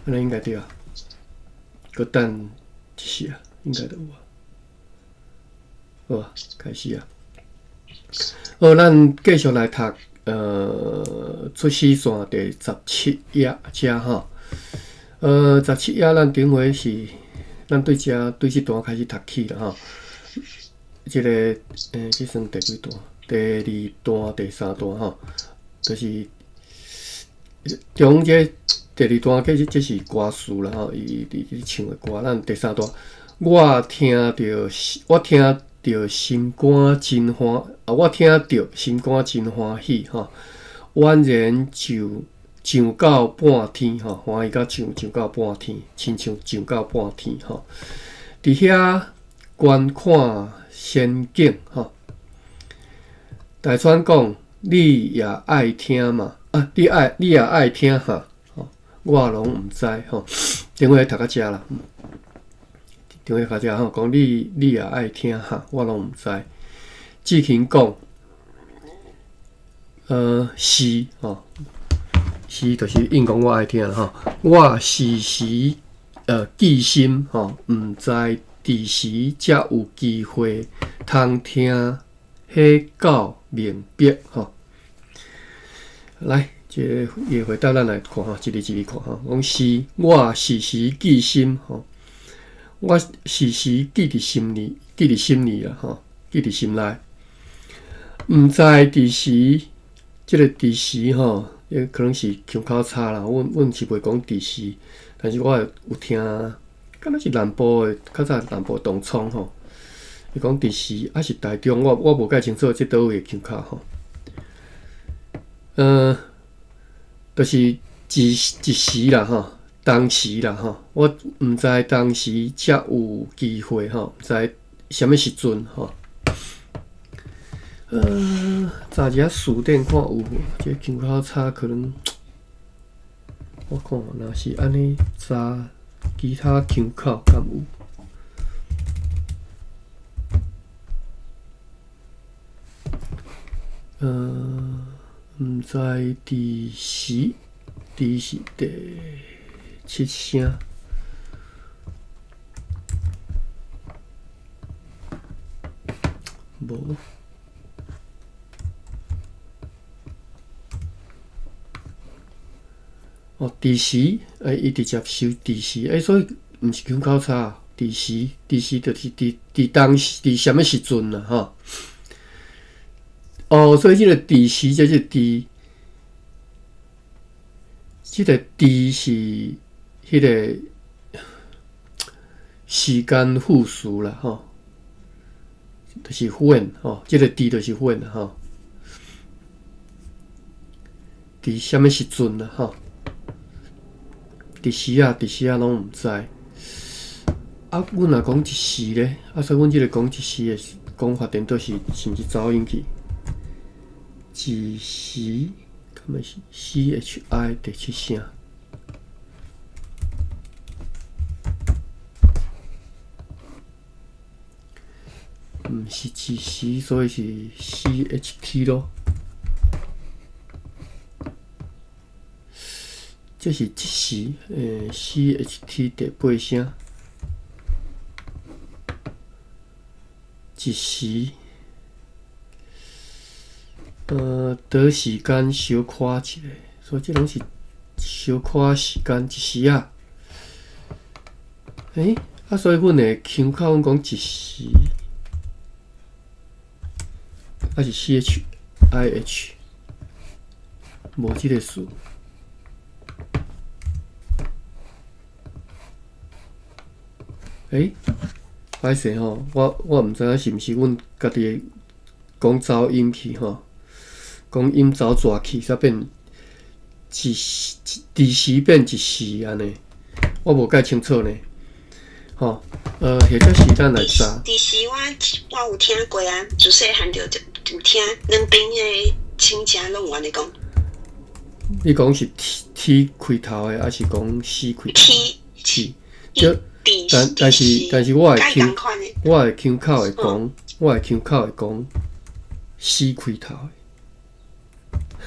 那应该对啊。搁等一下，应该都有啊。好啊，开始啊。好，咱继续来读出世线第17页遮吼。17页咱顶回是咱对这段开始读起啦吼。这个这算第几段？第2段、第3段吼，就是中这第2段，这是歌词啦吼，伊唱的歌。咱第3段，我听着心肝真欢，我听着心肝真欢喜吼，宛然上到半天吼，欢喜到上到半天，亲像上到半天吼。伫遐观看仙境吼，大川讲你也爱听嘛，你也爱听哈，我拢毋知吼。顶回读到遮啦。顶回读到遮吼，讲你也爱听哈，我拢毋知。志勤讲，是吼，是就是应讲我爱听啦吼。我时时记心吼，毋知伫时才有机会通听迄到明白吼。来，这个回答咱来看吼，一字看吼。讲是，我时时记心吼。我时时记伫心里啦吼，记伫心内。毋知伫时，即个伫时吼，也可能是腔口差啦。阮是袂讲伫时，但是我有听，敢若是南部的，较早南部东涌吼，伊讲伫时，还是台中，我无介清楚即倒位的腔口吼。就是一时啦吼。当时啦吼，我毋知当时才有机会吼，毋知什么时阵吼。早一书店看有无？这腔口差可能，我看若是安尼，早其他腔口敢有？毋知伫时第7声，无。伫时，伊直接收伫时，所以毋是腔口差，伫时就是伫当时，伫什么时阵啦吼。所以这个伫时，这是伫，这个伫是。迄个时间复数啦，吼，就是when吼，即个伫就是 when 啦，吼，伫什么时阵啦，吼，伫时啊拢毋知。阮若讲一时咧，所以阮即个讲一时的讲法，颠倒是毋是走音去？一时，敢若是 CHI 第7声。毋是一时，所以是 CHT 咯。这是一时，CHT 第8声。一时，倒时间小看一下，所以这拢是小看时间一时啊。所以阮的腔口，阮讲一时。还是 CHIH， 无即个数。歹势吼，我毋知影是毋是阮家己讲走音去吼，讲音走蛇去，才变伫时变一时安尼，我无介清楚呢。吼，或者是咱来查。伫时我有听过啊，自细汉就有听两边的亲戚拢有安尼讲。你讲是 T 开头的，还是讲 C 开头 ？T。但是我的腔口会讲 C 开头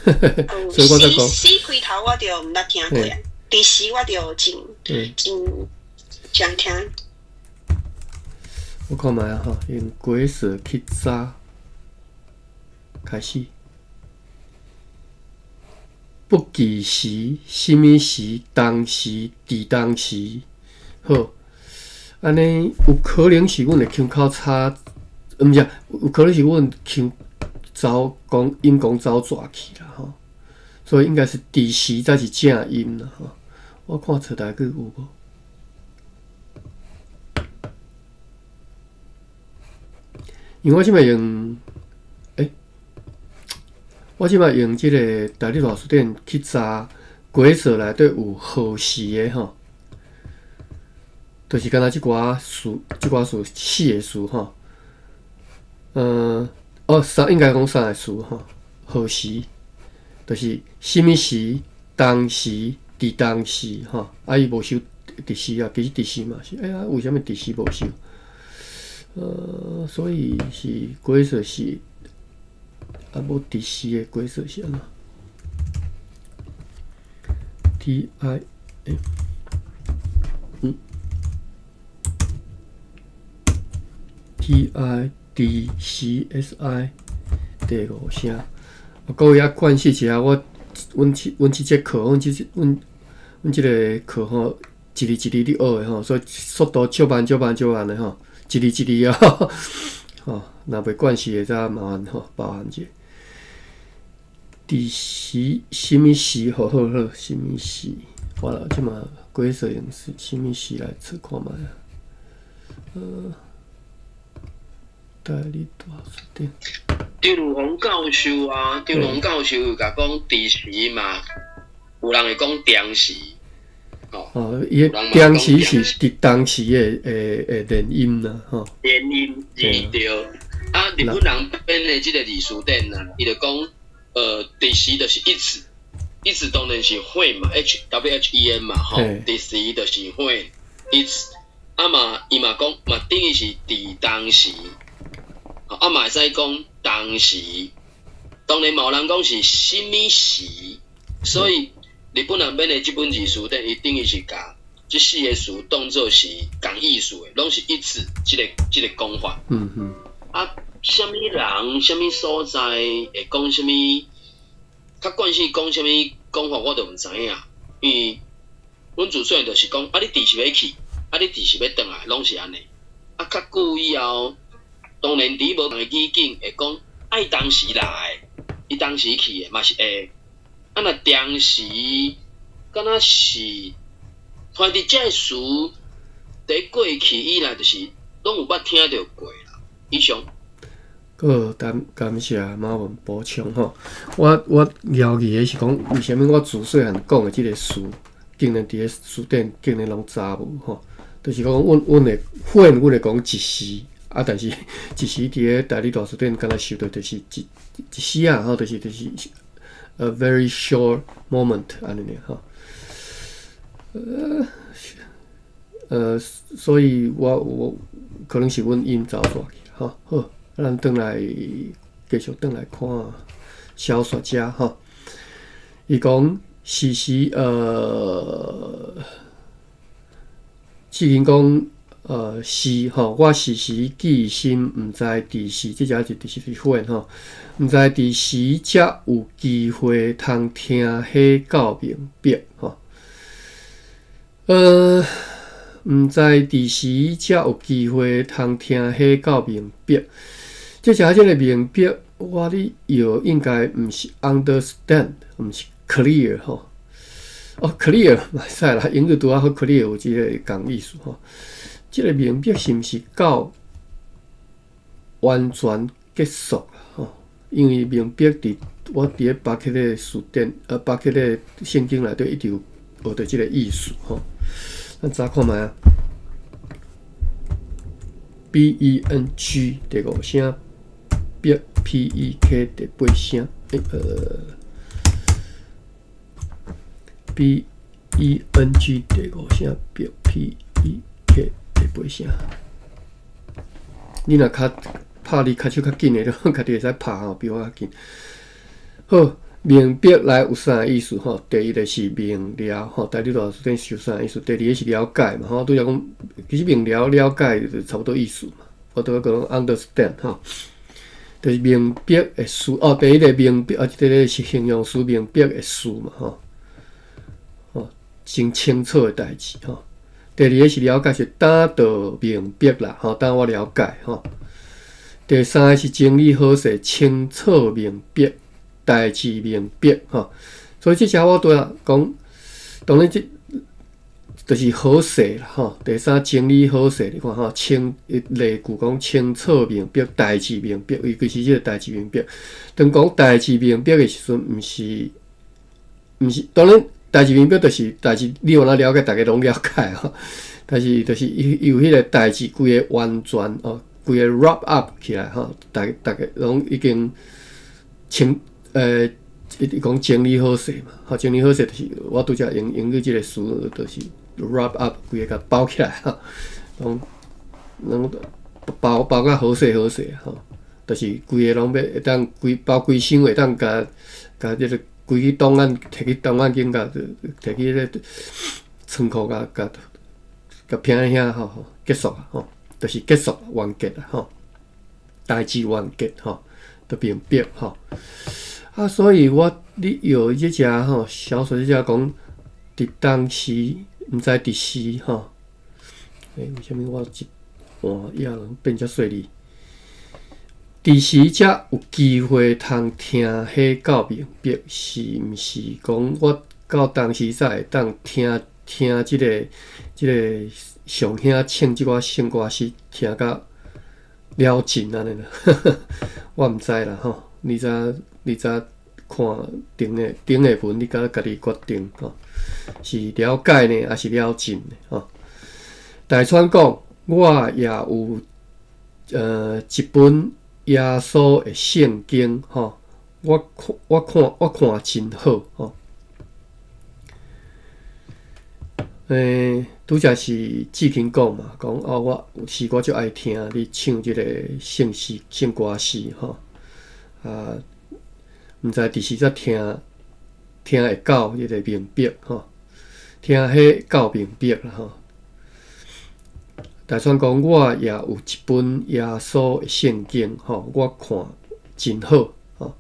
的。所以我在讲 C 开头我就毋捌听过啊。第四我就真常听。我看卖啊吼，用鬼色去查开始。不计时，什么时？当时，伫当时，好，安尼有可能是阮的腔口差，毋是，有可能是阮腔走讲音讲走抓去啦吼，所以应该是伫时才是正音啦吼。我看册台语有无？因为我即摆用。我即摆用即个大理大书店去查规则内底有号时的吼，就是敢若即寡词四个词吼，应该讲三个词吼，号时就是什么时、当时、伫当时吼，伊无收伫时啊，其实伫时嘛是，哎呀，为什么伫时无收？所以是规则是。无伫时的规则是安怎 TIDCSI 第五声。各位啊，关系一下，阮即节课，阮即个课吼，一字一字咧学的吼，所以速度足慢的吼，一字啊，吼，若袂惯势的，则麻烦吼，包含者。伫时什么时？好，什么时？我啦，即嘛规则用是什么时来测看卖啊？大理大书店。张如洪教授啊，张如洪教授有甲讲伫时嘛，有人会讲当时。伊当时是伫当时的连音啦，吼。连音字对。啊，日本人编的即个字书典啊，伊就讲。第时就是一直当然是会嘛 ，HWHEN 嘛，吼，第时就是会，啊嘛，伊嘛讲嘛，等于是伫当时，啊嘛会使讲当时，当然嘛有人讲是什么时，所以日本人编的即本字书典，伊等于是甲即四个词当作是共意思的，拢是一直即个讲法。啊。什么人、什么所在会讲什么？较惯势讲什么讲法，我都毋知影。因为阮自细就是讲，啊，你第时要去，啊，你第时要转来，拢是安尼。啊，较久以后，当然伫无同的语境会讲，伊当时来，伊当时去的嘛是会。啊，若当时，敢若是，反正这个词，伫过去以来就是拢有捌听到过啦。以上。感谢马文补充吼，我了解的是讲，为什么我自细汉讲的即个词，竟然伫个书店竟然拢查无吼，就是讲阮会讲一时啊，但是一时伫个大理大书店敢若收到就是一时啊，吼，就是a very short moment 安尼吼，所以我可能是阮音走错去吼，好。咱继续转来看小说家吼，伊讲时志人讲时吼，我时记心，毋知伫时，即只是伫时是混吼，毋知伫时才有机会通听迄教明白吼，毋知伫时才有机会通听迄教明白。即个明白，我咧用应该毋是 understand， 毋是 clear 吼。clear 嘛使啦，英语拄啊好 clear 有即个共意思吼。即个明白是毋是到完全结束吼？因为明白我伫咧巴克的书典巴克的圣经内底一直有学到即个意思吼。咱查看卖啊 ，BENG 第五声。PEK 第八声，BENG 第五声，PEK 第八声。你若拍你脚手较紧的，你家己会使拍吼，比我较紧。好，明白来有啥意思吼？第一个是明了吼，大家老师顶是有啥意思？第二个是了解嘛吼，拄则讲其实明了了解就差不多意思嘛，我都要讲 understand 吼，就是明白的事哦。第一个明白，第二个是形容词明白的事嘛吼，哦，真清楚的代志吼。第二个是了解，是当到明白啦吼，当我了解吼。第三个是整理好势，清楚明白。代志明白吼，所以即只我拄仔讲，当然即就是好势啦吼。第三整理好势，你看吼，例句讲清楚明白，代志明白，尤其是即个代志明白。当讲代志明白的时阵，毋是，当然代志明白就是代志，你有哪了解，大家拢了解吼。但是就是有迄个代志规个完全哦，规个 wrap up 起来吼，大家拢已经清。讲整理好势嘛，吼，整理好势就是我拄则英语即个词，就是 wrap up， 规个甲包起来哈，拢包甲好势好势吼，就是规个拢要会当包规箱会当甲即个规去档案摕去档案间甲摕去咧仓库甲拼遐吼结束啊吼，就是结束完结啊吼，代志完结吼，就明白吼。啊，所以你有即只吼小说，即只讲伫当时，毋知伫时吼。为虾米我一换也能变遮细腻？伫时才有机会通听迄到明白，是毋是讲我到当时才会当听即个上兄唱即个新歌是听到了尽安尼啦？我毋知啦吼。你再看顶的文，你家己决定吼，是了解呢，还是了尽呢？吼。大川讲，我也有一本耶稣的圣经吼，我看真好吼。拄则是志勤讲嘛，讲哦，我足爱听你唱即个圣歌诗吼。啊，毋知伫时则听会到迄个明白吼，听迄到明白啦吼。大川讲，我也有一本耶稣的圣经吼，我看真好吼。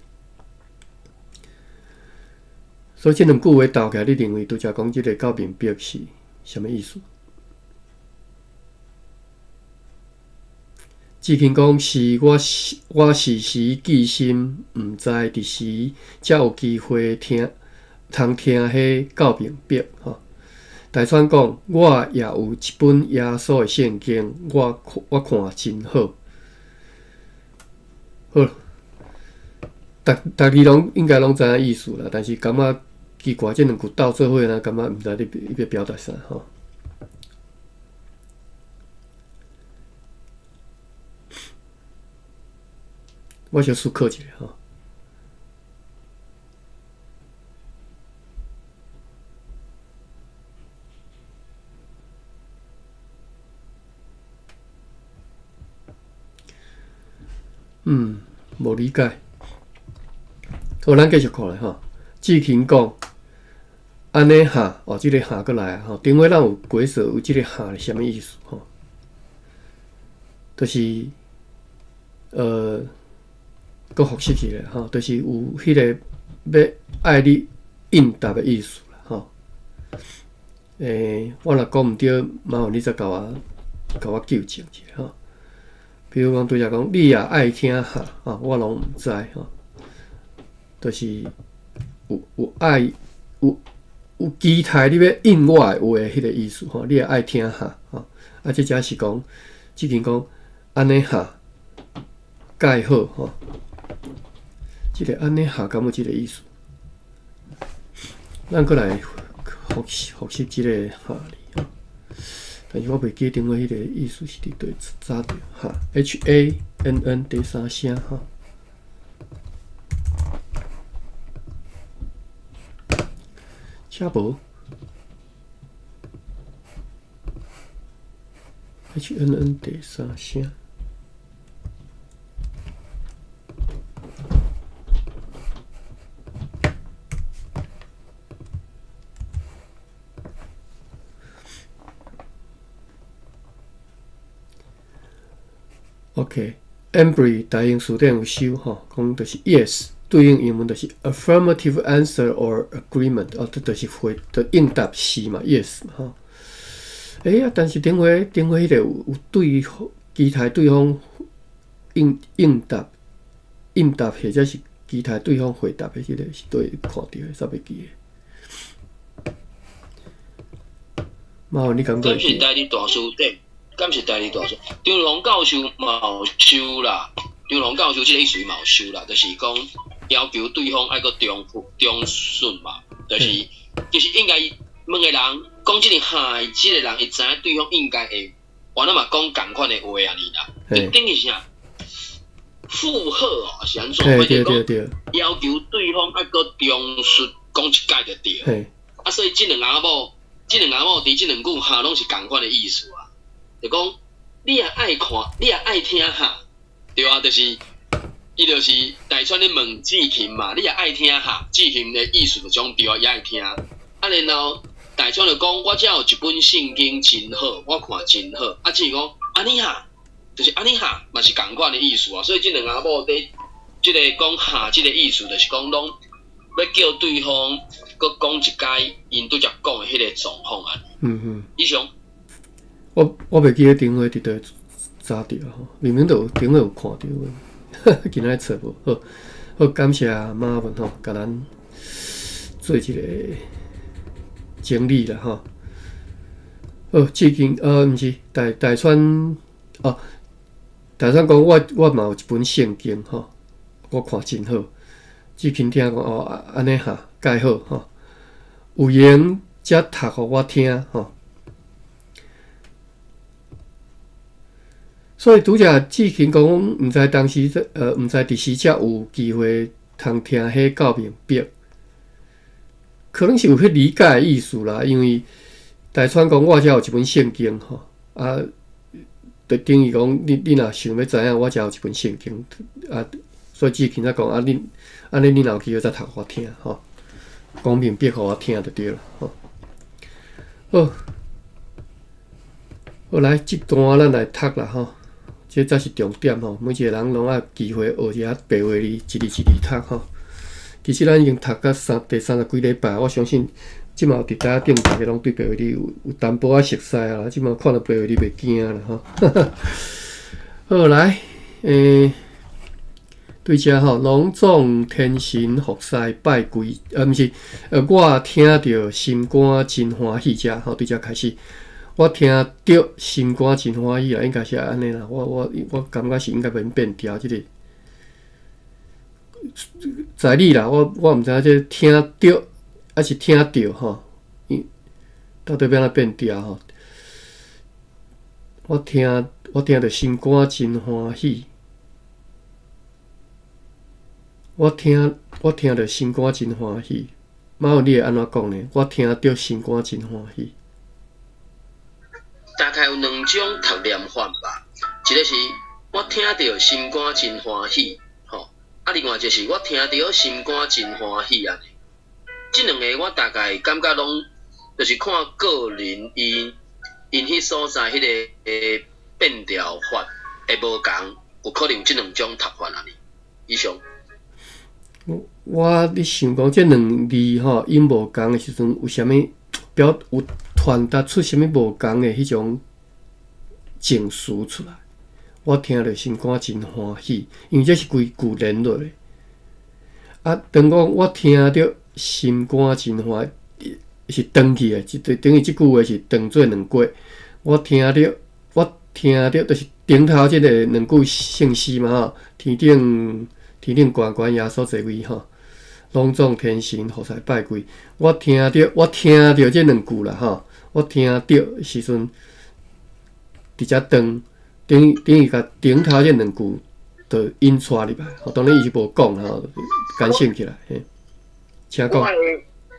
所以即两句话斗起来，你认为拄则讲即个到明白是啥物意思？志勤讲是我时时记心，毋知伫时才有机会通听迄到明白吼。大川讲，我也有一本耶稣的圣经，我看真好。好，逐字拢应该拢知影意思啦，但是感觉奇怪，即两句斗做伙呢，感觉毋知你要表达啥吼。我小思考一下吼。无理解。好，咱继续看咧吼。志勤讲，安尼下哦，即个下过来啊吼。顶尾咱有解说有即个下是啥物意思吼？就是搁复习起来吼，就是有迄个要爱你应答的意思啦吼。我若讲毋对，麻烦你再甲我纠正一下吼。比如讲，拄则讲，你也爱听下啊，我拢毋知吼。就是有爱有期待你要应我的话迄个意思吼，你也爱听下吼。啊，即只是讲，之前讲安尼下介好吼。即个安尼下敢有即个意思？咱过来复习即个下哩。但是我袂记顶尾迄个意思是伫对查着哈 ，HANN 第三声哈，车无 HNN 第三声。OK，Embry 大英书店有收吼，讲就是 yes， 对应英文就是 affirmative answer or agreement， 这就是应答是嘛 ，yes 嘛吼。但是顶回迄个有对期待对方应答或者是期待对方回答的迄个是对看到的，啥袂记的。妈，你感觉？敢是台语大书店？敢是台语大书？张龙教授嘛有收啦，张龙教授即个意思嘛有收啦，就是讲要求对方爱个忠顺嘛，就是应该问个人讲即个嗨，即个人会知影对方应该会，我那嘛讲共款的话啊你啦，就等于啥？附和哦，是安怎？或者讲要求对方爱个忠顺，讲一解就对。所以即两阿某伫即两句哈拢是共款的意思啊。就讲你也爱看，你也爱听哈，对啊，就是伊就是大川咧问志勤嘛，你也爱听哈，志勤的意思就种对啊，也爱听。然后大川就讲，我遮有一本圣经真好，我看真好。志讲安尼哈。就是安尼哈，嘛是共款的意思啊，所以即两阿某伫即个讲哈，即个意思就是讲拢要叫对方搁讲一解因拄则讲的迄个状况啊。以上。我袂记得顶回伫倒查着吼，明明都顶回有看着的，今仔找无。好，感谢马文吼，甲咱做一个整理啦吼。最近毋是大川哦。大川讲我嘛有一本圣经吼，我看真好。志勤听讲安尼哈介好吼，有闲则读互我听吼。所以拄则志勤讲，毋知当时毋知伫时则有机会通听迄教明白，可能是有迄理解的意思啦。因为大川讲我遮有一本圣经吼就等于讲，你若想要知影，我遮有一本圣经所以志勤才讲你若有机会再读我听吼，讲明白互我听就对了吼。好，来这段咱来读啦吼，这才是重点吼。每一个人拢爱有机会学一下白话字，一字一字读吼。其实咱已经读到第30几礼拜，我相信。即嘛伫台顶，大家拢对白话字有淡薄仔熟悉啊啦。即嘛看到白话字袂惊啦吼。好来，对遮吼，隆重天神服侍拜跪，毋是，我听到心肝真欢喜遮吼，对遮开始，我听到心肝真欢喜啦，应该是安尼啦。我感觉是应该免变调，即个在理啦，我毋知影这听到。还是听到吼，到底要安怎变调吼？我听到心肝真欢喜，我听到心肝真欢喜。马有你会安怎讲呢？我听到心肝真欢喜。大概有两种读念法吧，一个是我听到心肝真欢喜，吼，另外就是我听到心肝真欢喜安尼。即两个我大概感觉拢，就是看个人因迄所在迄个变调法会无共，有可能即两种读法安尼。以上。我咧想讲，即两字吼音无共的时阵，有啥物有传达出啥物无共的迄种情绪出来？我听着心肝真欢喜，因为这是规句连落的。当讲我听着。心肝真欢是长去的，等于即句话是长做两句。我听到就是顶头即个两句圣诗嘛吼，天顶悬悬耶稣坐位吼，隆重天神服侍拜跪。我听到即两句啦吼，我听到时阵伫遮等于甲顶头即两句就引出入来，当然伊是无讲吼，感兴起来嘿。请讲。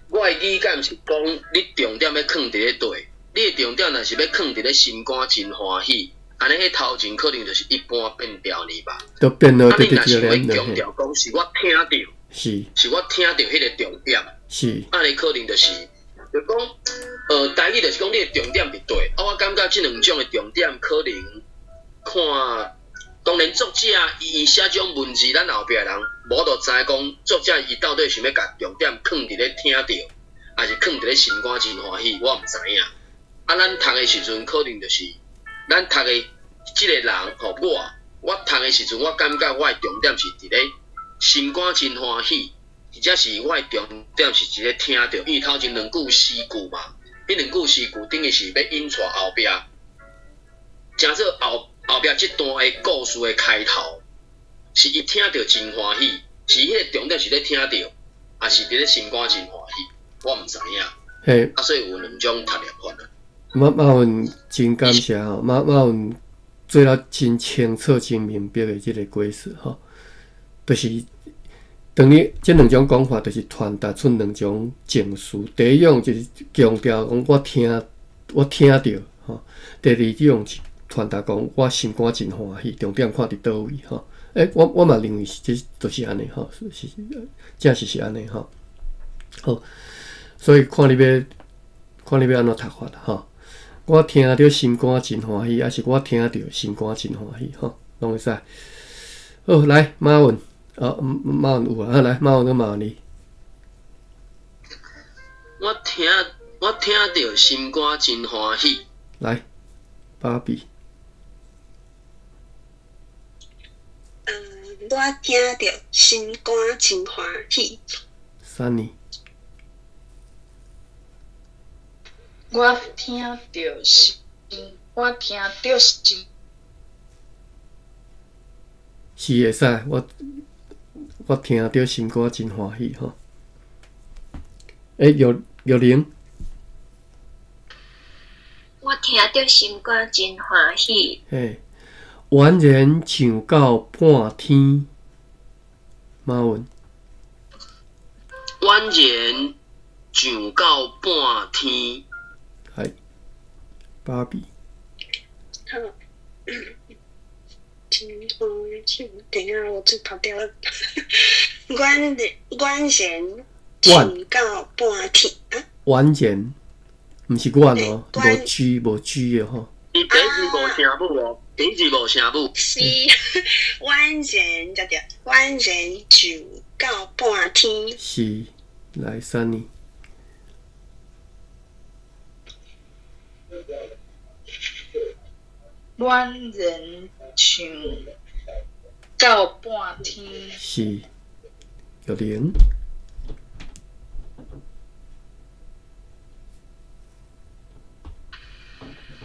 我的理解是讲，你重点要放伫咧对，你的重点若是要放伫咧心肝真欢喜，安尼迄头前可能就是一般变调呢吧。都变了，对。你若是要强调讲是我听到，是我听到迄个重点，是。安尼可能就是，就讲，台语就是讲你的重点是对，我感觉即两种的重点可能当然作者伊写种文字，咱后壁人无就知讲作者伊到底想要甲重点放伫咧听着，还是放伫咧心肝真欢喜，我毋知影。啊，咱读的时阵可能就是咱读的即个人吼，我读的时阵，我感觉我的重点是伫咧心肝真欢喜，或者是我的重点是伫咧听着，因为头前两句诗句嘛，迄两句诗句等于是要引出后壁，假设后壁即段的故事的开头，是伊听着真欢喜，是迄个重点是咧听着，还是伫咧心肝真欢喜，我毋知影。嘿，所以有两种读念法啊。马文真感谢吼，马文做了真清楚、真明白的即个解释吼，就是等于即两种讲法，就是传达出两种情绪。第一种就是强调讲我听着吼，第二种是传达讲我心肝真欢喜，重点看伫倒位吼。我嘛认为是这就是安尼吼，是正是安尼吼。好，所以看你要安怎读法啦吼。我听着心肝真欢喜，还是我听着心肝真欢喜吼，拢会使。好，来马文，马文有啊，来马文跟马文你。我听着心肝真欢喜。来，芭比。我听着心肝真欢喜。Sunny。我听着心，是会使，我听着心肝真欢喜吼。有灵。我听着心肝真欢喜。嘿，完然上到半天。马文。完然上到半天。系，芭比。好，真欢喜。等一下，我字跑掉了。完然上到半天啊。完然，毋是完哦，无G 的吼。伊第一字无声母哦，第一字无声母。是完然才对，完然上到半天。是，来Sunny。完然上到半天。是，有灵。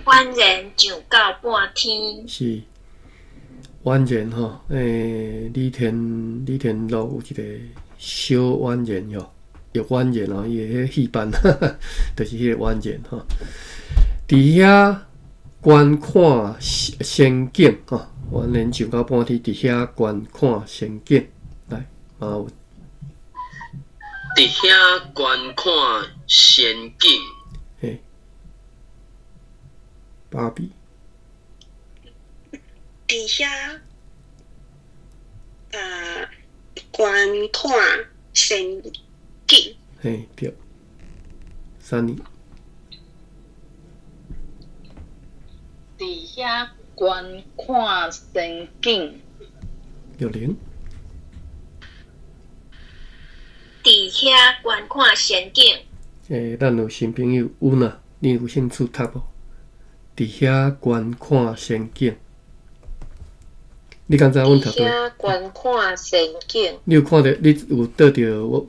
完然上到半天。是，完然吼，李天禄有一个小完然吼，有完然吼，伊个迄戏班，就是迄个完然吼。伫遐观看仙境吼，完然上到半天，伫遐观看仙境。来，马文。伫遐观看仙境。嘿，芭比。伫遐观看仙境。嘿，对。Sunny。伫遐观看仙境。有灵。伫遐观看仙境。咱有新朋友有呐，你有兴趣读无？伫遐观看仙境。你刚才阮读对？遐观看仙境。你有看到？你有倒着我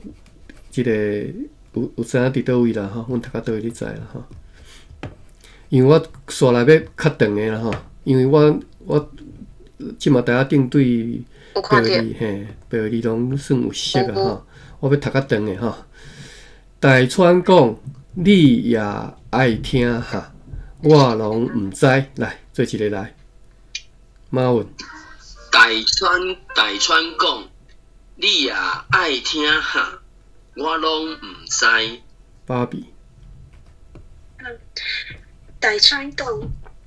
一个有知影伫倒位啦吼？阮读到倒位你知啦吼？因为我刷来要较长的啦吼，因为我即马台仔顶对白字嘿，白字拢算有熟啊吼，我要读较长的吼。大川讲，你也爱听哈，我拢毋知。来，做一个来，马文。大川讲，你也爱听哈，我拢毋知。芭比。大川讲，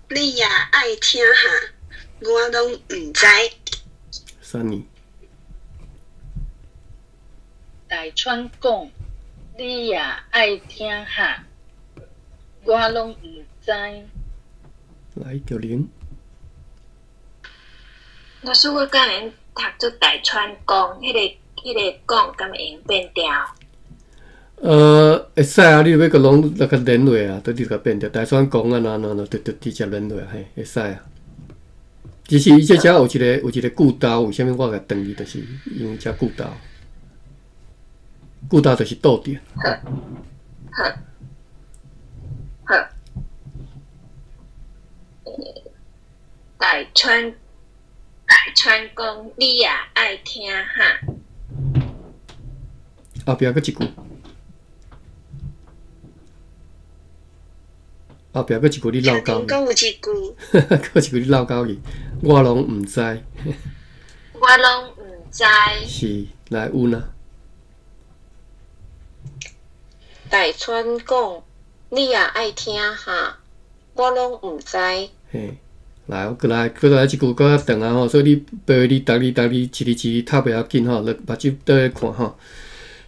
你也爱听哈，我拢毋知。Sunny。大川讲，你也爱听哈，我拢毋知。来，有灵。老师，我敢会读做大川宫，迄个宫敢会用变调？会使啊，你要个拢那个连落啊，都你个变掉。大川宫啊，那就直接连落嘿，会使啊。只是伊这遮有一个古道，为虾米我甲断伊，就是因为遮古道，古道就是倒点。好，大川宫，你也爱听哈。后壁佫一句，后壁佫一句你绕高，讲有一句，佫一句你绕高去，我拢毋知。我拢毋知。是，来有呢。大川讲，你也爱听哈，我拢毋知。嘿，来，我过来一句，搁较长啊吼，所以你背你逐字一字读袂要紧吼，目睭倒咧看吼。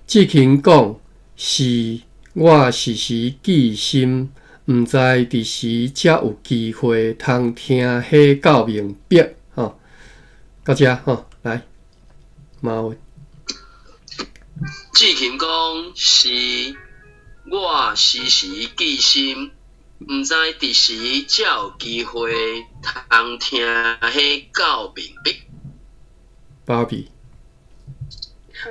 志勤讲是我时时记心，毋知伫时才有机会通听迄到明白吼。到遮吼，来，马文。志勤讲是我时时记心，毋知伫时才有机会通听迄到明白。芭比。好。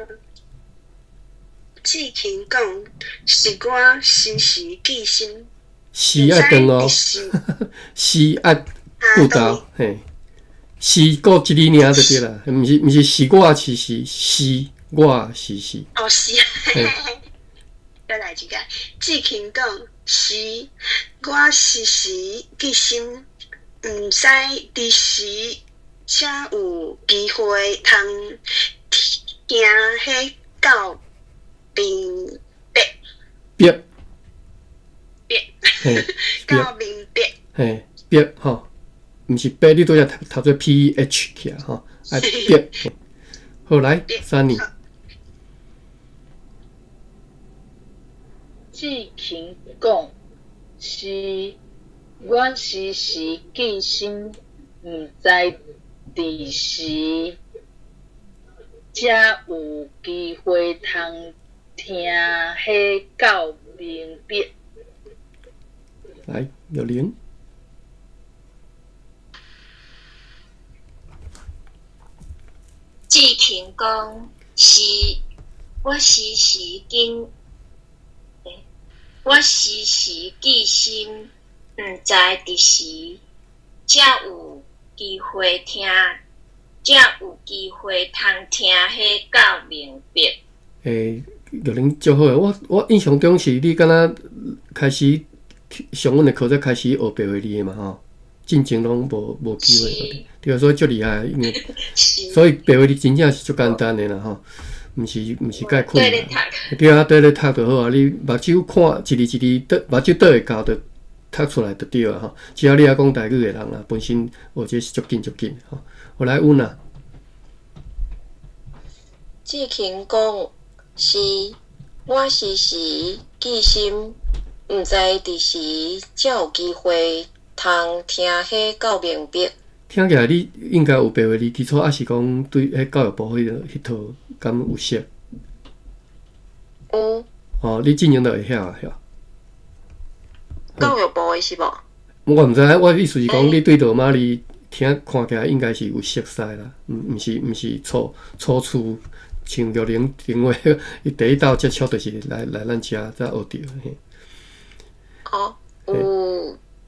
志勤讲是我时时记心，是爱长哦，是爱顾到嘿，是过一字尔就对啦，毋是是我是我是。哦是，再来一个，志勤讲是我时时记心，毋知伫时才有机会通听迄到明白。嘿，到明白。嘿，白吼，毋是白，你拄则读做 PH 起啊吼，爱白。好来，三年。志勤讲是我时时记心，毋知伫时才有机会通听迄到明白。来，有零。志勤讲是我时时记心，毋知伫时才有机会通听迄到明白。有零足好诶，我印象中是你敢若开始上阮诶课才开始学白话字诶嘛吼，进前拢无机会，对，所以足厉害，因为所以白话字真正是足简单诶啦吼。毋是介困难，对啊，对咧读就好啊。你目睭看一字，目睭倒会到，就读出来就对啊吼。只要你爱讲台语诶人啊，本身学这是足紧吼。我来问啊。志勤讲是我时时记心，毋知伫时才有机会通听迄到明白。听起来你应该有白话字基础，还是讲对迄教育部迄套敢有熟？有。哦，你进前就会晓啊，晓。教育部诶是无？我毋知，我意思是讲，你对罗马字看起来应该是有熟悉啦，毋是初初像玉玲话，伊第一道接触就是来咱遮才学着嘿。哦，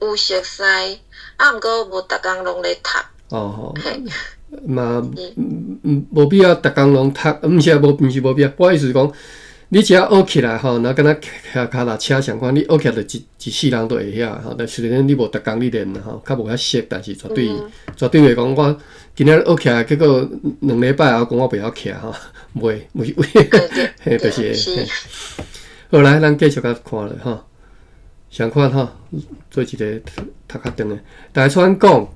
有熟悉，毋过无逐工拢咧读。哦，嘛，无必要逐工拢读，毋是无必要。我意思是讲，你只要学起来吼，那敢若脚踏车相款，你学起来就一世人都会晓吼。但虽然你无逐工你练吼，较无遐熟，但是绝对袂讲我今仔学起来，结果2礼拜后讲我袂晓徛吼，袂，嘿，就是。好来，咱继续甲看落吼。相款吼，做一个读较长诶。大川讲，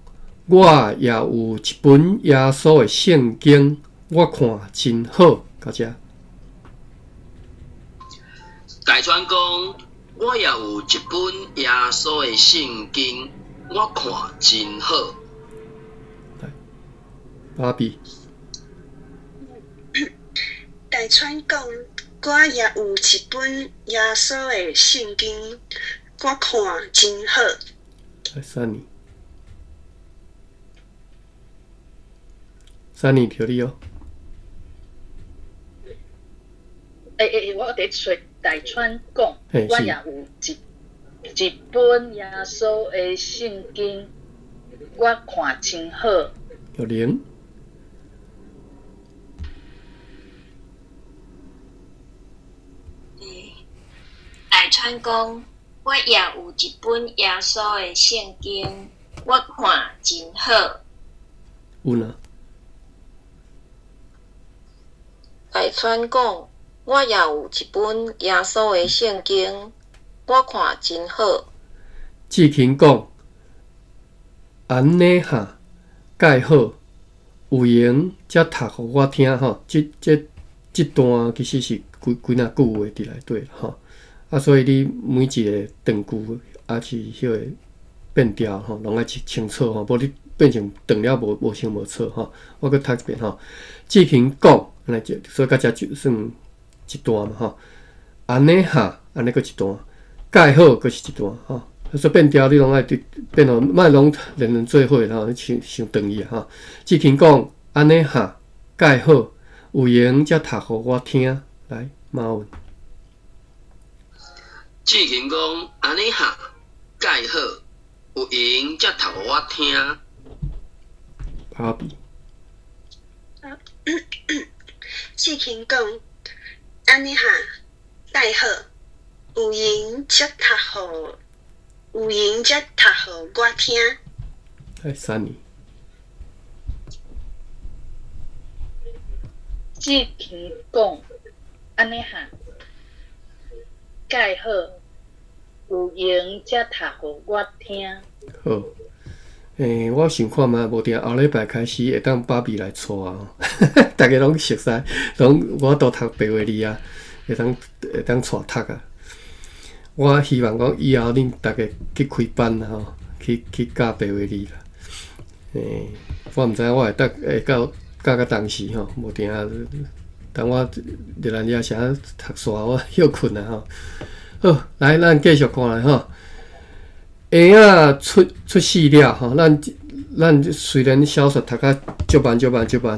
我也有一本耶稣诶圣经，我看真好。到遮。大川讲，我也有一本耶稣诶圣经，我看真好。芭比，大川讲，我也有一本耶稣的圣经，我看真好。来Sunny，着你哦。我伫找大川讲，嘿是我也有一本耶稣的圣经，我看真好。有零，大川讲，我也有一本耶稣的圣经，我看真好。有呢？大川讲，我也有一本耶稣的圣经，我看真好。志勤讲，安尼哈，介好，有闲则读互我听吼。这段其实是几若句话伫内底吼。啊，所以你每一个长句啊是迄个变调吼，拢爱清楚吼，无你变成长了无清无楚吼。我搁读一遍吼。志勤讲，安尼就所以到遮就算一段嘛吼。安尼哈，安尼搁一段，介好搁是一段吼。所以变调你拢爱变哦，莫拢连做伙吼，你伤长伊啊吼。志勤讲，安尼哈，介好，有闲则读互我听。来，马文。志勤讲，安尼哈，介好，有闲则读互我听。芭比。志勤讲，安尼哈，介好，有闲则读互我听。来，Sunny。志勤讲，安尼哈，介好，有闲则读互我听。好，我想看嘛，无定后礼拜开始会当芭比来带啊，大家拢熟悉，我都读白话字啊，会当带读啊。我希望讲以后恁大家去开班吼，去教白话字啦。我毋知我会教到当时吼，无定等我入来遮啥读煞，我休困啊吼。好，来，咱继续看来吼。鞋啊出世了吼，咱虽然小说读甲足慢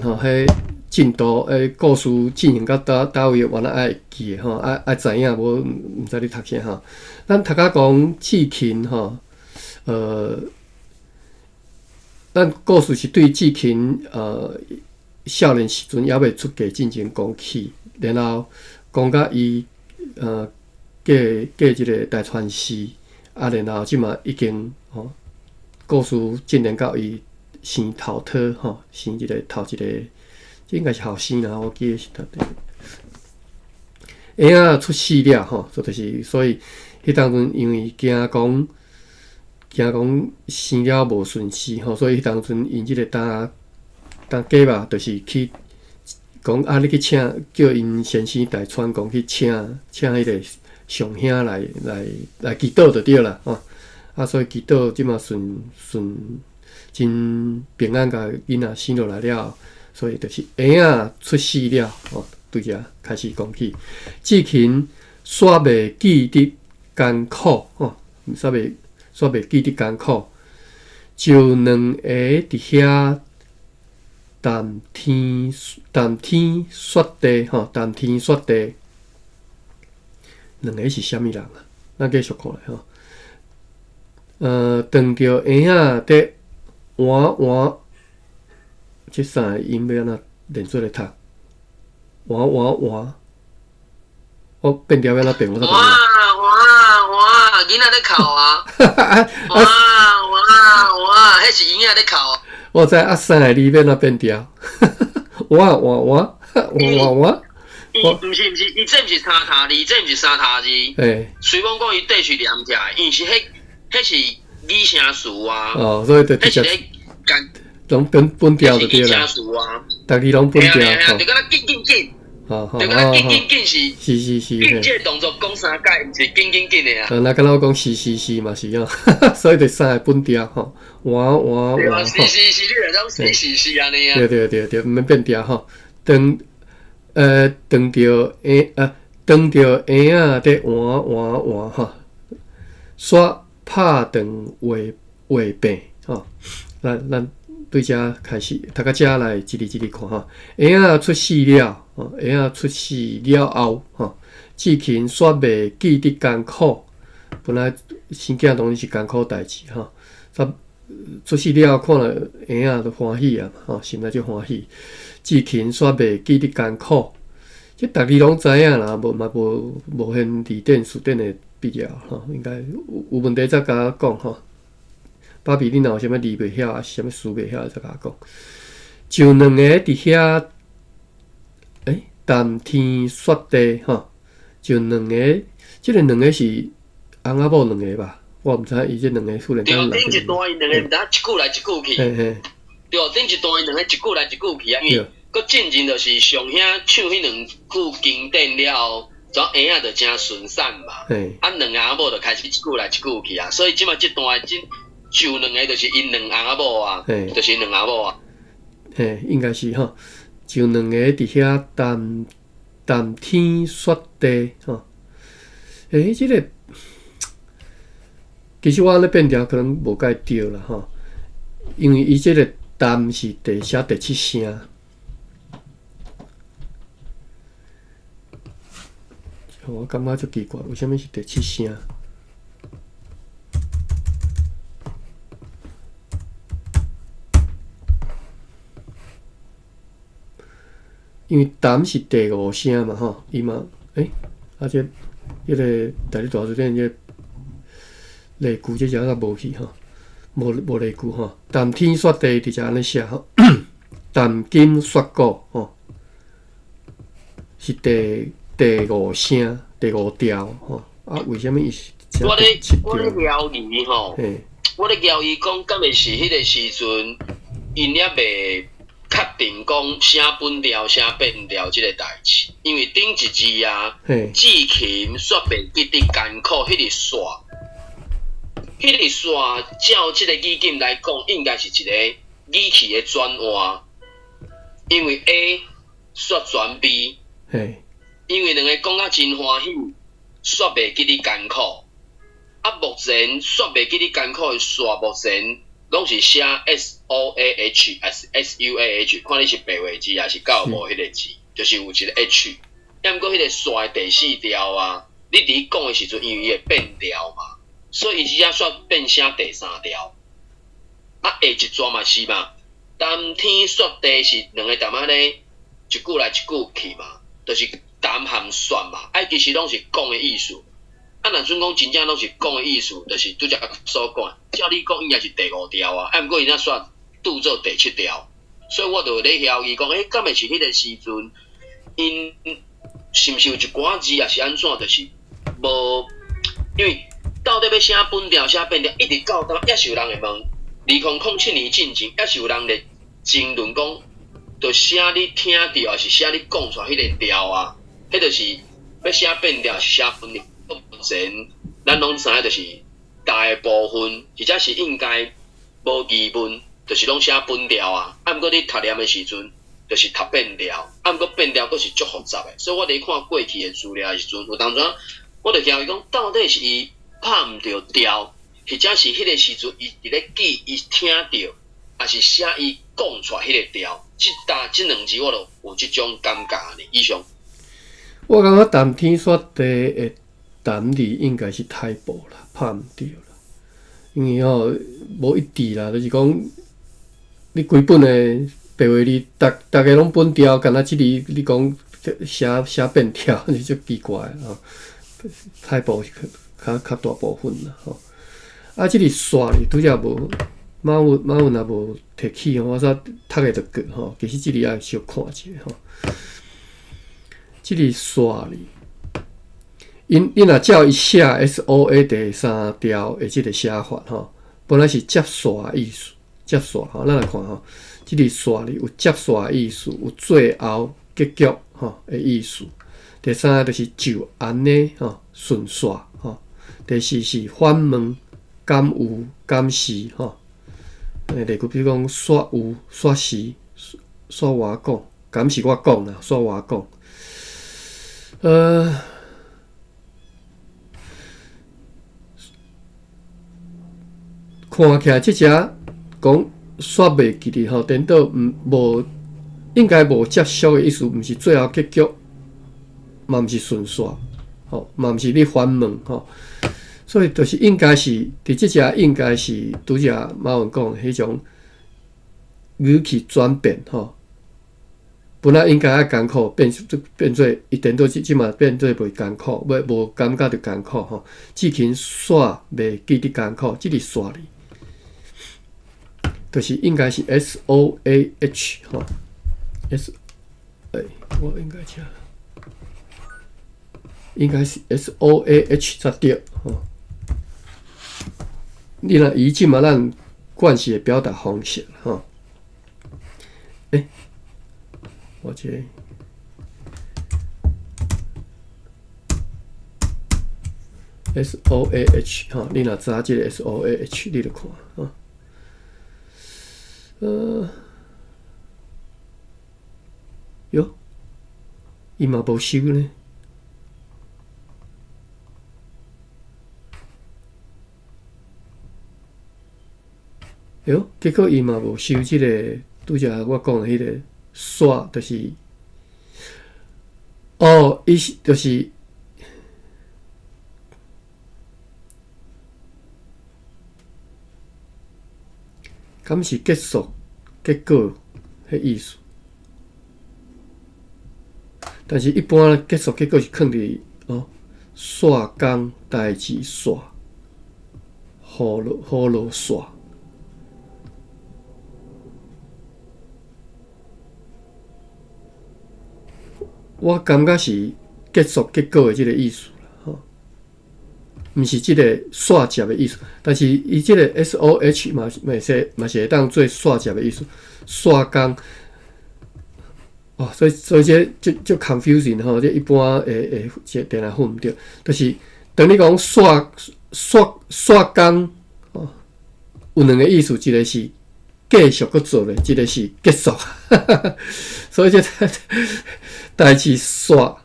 吼，迄进度故事进行到倒位，原来爱记诶吼，爱知影，无毋知你读啥吼。咱读甲讲志勤吼，咱故事是对志勤少年时阵还未出家进行讲起，然后讲甲伊嫁即个大传师。啊，然后即嘛已经故事进展到伊生头胎吼，生一个头一个，这应该是后生啦，我记得是鞋仔出世了吼，就是所以迄当阵因为惊讲生了无顺势吼，所以迄当阵因即个当家吧，就是去讲啊，你去请叫因先生大川讲去请迄个。上兄来祈祷就对啦，啊，所以祈祷即马顺真平安，甲囡仔生落来了，所以就是鞋仔出世了，对遮开始讲起。志勤煞袂记得艰苦，煞袂记得艰苦，就两个伫遐谈天说地，谈天说地。两个是啥物人啊？咱继续看来吼。当着鞋仔伫换，即三个音要安怎连做咧读？换，我变调要安怎变？我哇，囡仔咧哭啊！哇，迄是囡仔咧哭啊！我知啊，三个字要安怎变调？哇！毋是，伊这毋是三塔字，这毋是三塔字。随便讲伊底是连起来，因是迄是拟声词啊。所以就直接拢本调就对啦。拟声词啊，逐字拢本调。就敢若紧。就讲紧是是，紧这个动作讲3解，毋是紧的啊。那敢若我讲是嘛是啊，所以就3个分调吼，换对啊，是，你来讲是安尼啊。对，毋免变调吼。当着当着鞋啊，得换吼，刷拍长画变吼。咱对遮开始，读到遮来一字看吼。鞋啊出世了，鞋啊出世了后吼，志勤煞袂记得艰苦。本来生囝当然是艰苦代志吼，出世了看了鞋啊就欢喜啊，吼，心内就欢喜。志勤煞袂记得艰苦，即逐字拢知影啦，无限字典词典的必要吼，应该有问题才甲我讲吼。爸比，你若有啥物字袂晓，还是啥物词袂晓，才甲我讲。就两个伫遐，谈天说地吼，就两个，即个两个是翁仔某两个吧？我毋知影伊即两个忽然间来。顶一段因两个毋知一句来一句去。对，顶一段因两个一句来一句去啊，因为佫进前就是上兄唱迄两句经典了后，怎鞋仔就真顺散嘛。啊，两个翁仔某就开始一句来一句去啊，所以即马即段就两个就是因两翁仔某啊，就是因两翁仔某啊。应该是吼，就两个伫遐谈天说地吼。即个其实我安尼变调可能无介对啦吼，因为伊即个谈是写第7声。我感觉足奇怪，为什么是第7声？因为谈是第5声嘛吼，伊嘛这迄个大理大书店这例句这只无去吼，无例句吼。谈天说地直接安尼写吼，谈今说古吼，是第5声第5调吼。啊，为什么伊是我咧聊伊吼，我咧聊伊讲，敢会是迄个时阵，因也未确定讲写本调、写变调即个代志，因为顶一字啊，志勤煞袂记得艰苦，迄个线，照即个语境来讲，应该是一个语气的转换，因为 A 煞转 B， 因为两个讲啊真欢喜，煞袂记得艰苦，啊目前煞袂记得艰苦的线，目前拢是写 SOAH 还是 SUAH， 看你是白话字还是教无迄个字，就是有一个 H。抑毋过迄个线的第4调啊，你伫讲的时阵，因为伊会变调嘛，所以伊只煞变成第3调。啊，下一段嘛是嘛，谈天说地是两个淡仔咧，一句来一句去嘛，就是谈含算嘛，其实拢是讲的意思。啊，若阵讲真正拢是讲的意思，就是拄则所讲，照你讲应该是第5调啊，毋过伊若煞拄做第7调，所以我就咧怀疑讲，敢会是迄个时阵，因是毋是有一寡字也是安怎，就是无，因为到底要写本调、写变调，一直到也是有人会问，2007年进前，也是有人咧争论讲，就写你听着，还是写你讲出来迄个调啊？迄就是要写变调，是写本调。目前咱拢知影，就是大部分，或者是应该无疑问，就是拢写本调啊。毋过你读念的时阵，就是读变调。毋过变调佫是足复杂的，所以我咧看过去的资料的时阵，有当阵我就怀疑讲，到底是伊拍毋着调，或者是迄个时阵伊伫咧记伊听着，还是写伊讲出来迄个调？即两字我就有即种感觉呢。以上，我感觉谈天说地的谈字应该是太薄啦，拍毋着啦。因为无一致啦，就是讲你规本的白话字，大家拢本调，敢若即字你讲写变调，是足奇怪啊！太薄是较大部分啦吼。啊，即个刷哩拄则无马文也无提起吼，我煞读个就过吼。其实即个爱小看者吼。即个刷哩。因若照伊写 SOA 第3调的即个写法吼，本来是接刷意思，接刷吼，咱来看吼，即个刷哩有接刷意思，有最后结局吼的意思。第三个就是就安尼吼顺煞吼。第四是反问敢有敢是吼。例如比如讲煞有煞是煞我讲，敢是我讲啦，煞我讲。看起来即只讲煞袂记哩吼，颠倒无应该无结束的意思，毋是最后结局，嘛毋是顺煞，吼，嘛毋是你反问吼，所以就是应该是伫即只应该是拄只马文讲迄种语气转变吼。本来应该较艰苦，变做一点都即嘛变做袂艰苦，无感觉着艰苦吼。之前煞袂记得艰苦，即个煞哩，就是应该是 SOAH 吼 ，S， 我应该讲，应该是 SOAH 才对吼。你若以即嘛咱惯习的表达方式吼。我这SOAH 哈，你若知这个 SOAH， 你就看啊。哟，伊嘛无收呢。哟，结果伊嘛无收这个，拄则我讲的迄个。煞就是，伊就是，敢是结束结果迄意思。但是一般结束结果是放伫煞工代志煞，好落煞。我感觉是结束结果的即个意思啦，吼，毋是即个煞接的意思。但是伊即个 SOH 嘛是会当做煞接的意思，煞工。所以这就 confusing 吼，这一般会定来分毋对，就是当你讲煞工有两个意思，一个是继续搁做咧，一个是结束，所以这代志煞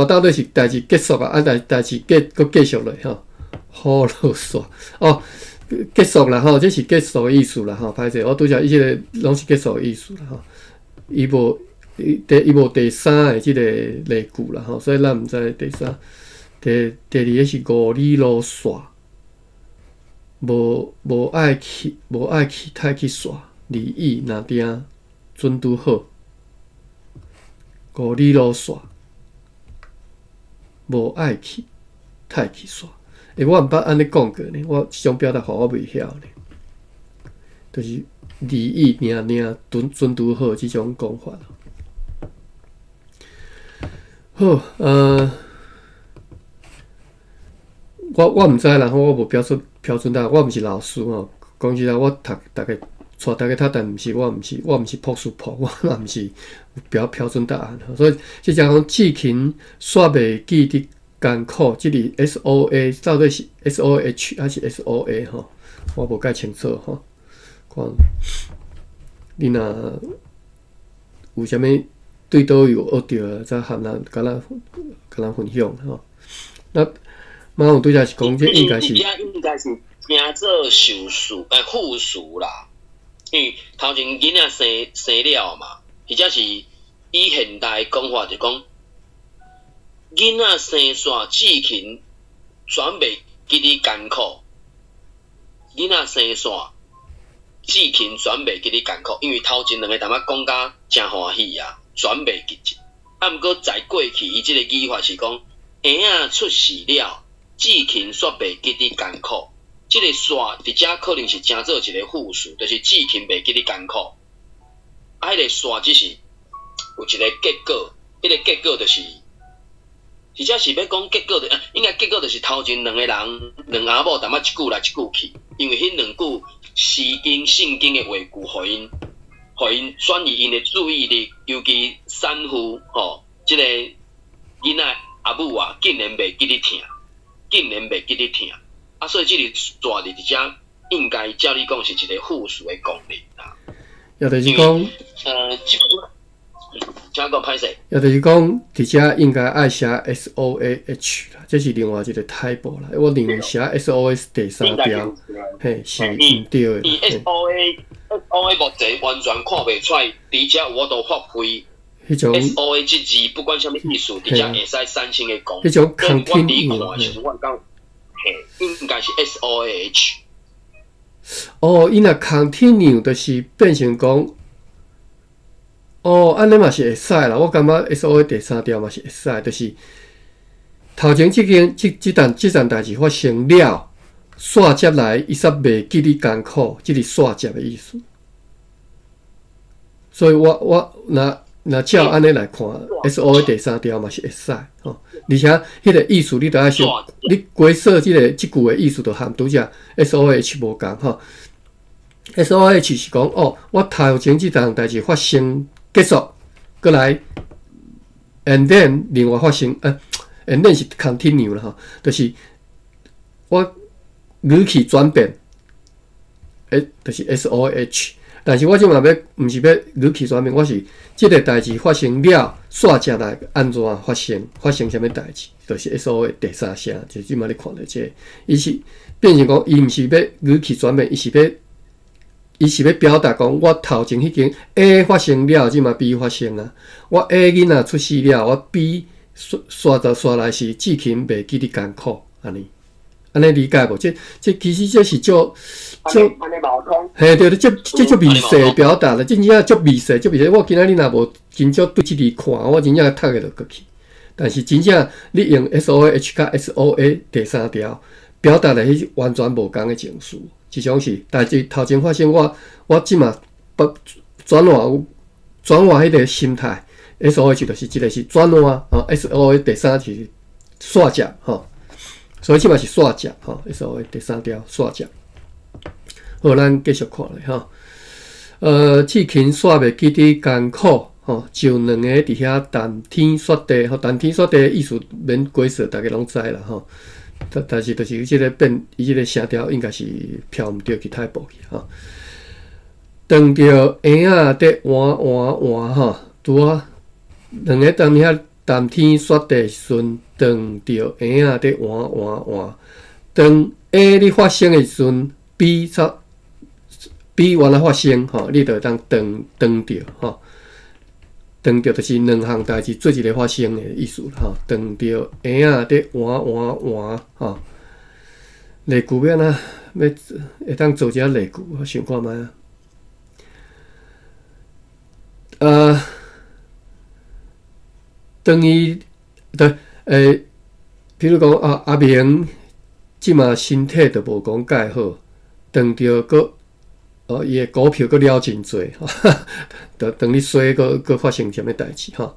到底是代志结束啊，代志搁继续咧吼，好落煞结束啦吼，这是结束的意思啦吼，歹势，我拄则伊即个拢是结束的意思啦吼，伊无第三个即个例句啦吼，所以咱毋知第三第二个是五里路煞。无爱去太去煞，离意若定准拄好。五里路煞，无爱去太去煞。我毋捌安尼讲过呢，我即种表达法我袂晓呢，就是离意定准拄好即种讲法。好，我毋知啦，我无标准答案，我毋是老师吼。讲实在，我带大家读，但我毋是朴素朴，我嘛毋是标准答案。所以即讲志勤煞袂记得艰苦，即个 SOA 到底是 SOH 还是 SOA 吼？我无解清楚吼。看你若有啥物对倒有学着，再和人甲咱分享吼。那马有对则是讲，这应该是惊做受事副事啦，因为头前囡仔生了嘛，或者是以现代讲法就讲，囡仔生煞志勤全袂记得艰苦，囡仔生煞志勤全袂记得艰苦，因为头前两个淡仔讲甲真欢喜啊，全袂记得。啊，毋过在过去，伊即个语法是讲，婴仔出世了，志勤煞袂记得艰苦。即个煞伫遮可能是正做一个副词，就是志勤袂记得艰苦。迄个煞只是有一个结果，迄个结果就是，或者是要讲结果应该结果就是头前两个人两阿某淡仔一句来一句去，因为迄两句诗经圣经的话句互因互因转移因的注意力，尤其产妇即个囡仔阿母啊，竟然袂记咧听，所以即个蛇字伫遮应该照你讲是一个复数的功能啦。也就是讲，请讲歹势。也就是讲，伫遮应该爱写 SOAH 啦，这是另外一个type 啦。我认为写 SOS 第3条，嘿是毋对的。伊 SOA 目前完全看袂出来，而且我都发挥。迄种 SOA 这字不管什么意思，伫遮会使产生的功能。迄种我理 continue 看是我讲，应该是 SOH。哦，伊若 continue 就是变成讲。安尼嘛是会使啦，我感觉 SOA 第3条嘛是会使，就是头前即件代志发生了，煞接来伊煞袂记你艰苦，即是煞接的意思。所以我若照安尼来看 ，SOA 第3条嘛是会使吼，而且迄个意思你著爱想，你规说即句的意思著含拄则 SOH 无共吼。SOH 是讲我头前即件代志发生。结束，过来 ，and then 另外发生，and then 是 continue 啦吼，就是我语气转变，就是 SOH。但是我即嘛毋是要语气转变，我是即个代志发生了，煞接来安怎发生啥物代志，就是 SOH 第3声，就是即嘛你看到这，伊是变成讲，伊毋是要语气转变，伊是要表达讲，我头前迄件 A 发生了，即嘛 B 发生啊。我 A 囡仔出世了，我 B 刷来是志勤袂记你艰苦，安尼理解无？这其实这是足安尼矛通。嘿，对，这足微细的表达了，真正足微细。我今仔日若无真正对即字看，我真正读个就过去。但是真正你用 SOH 甲 SOA 第3条表达的迄完全无共的情绪。即种是代志头前发生，我即马转换迄个心态 ，SOH 就是即个是转换，SOA 第3是煞接吼，所以即马是煞接吼 ，SOA 第3条煞接。好，咱继续看咧吼。志勤煞袂记你艰苦吼，就两个伫遐谈天说地吼，谈天说地的意思免解释，大家拢知啦吼。但是就是即个变，伊即个声调应该是飘毋对其他部去吼。当着婴仔伫换吼，拄啊两个当遐谈天说地时阵，当着婴仔伫换。当 A 咧发生的时阵 ，B 原来发生吼，你就当当着吼。当着就是两项代志做一个发生的意思吼，当着婴仔伫换吼，例句要哪要会当做一下例句，我想看觅啊。当伊对比如讲阿明即马身体都无讲介好，当着个。伊的股票佫了真侪，等你衰佫发生啥物代志吼，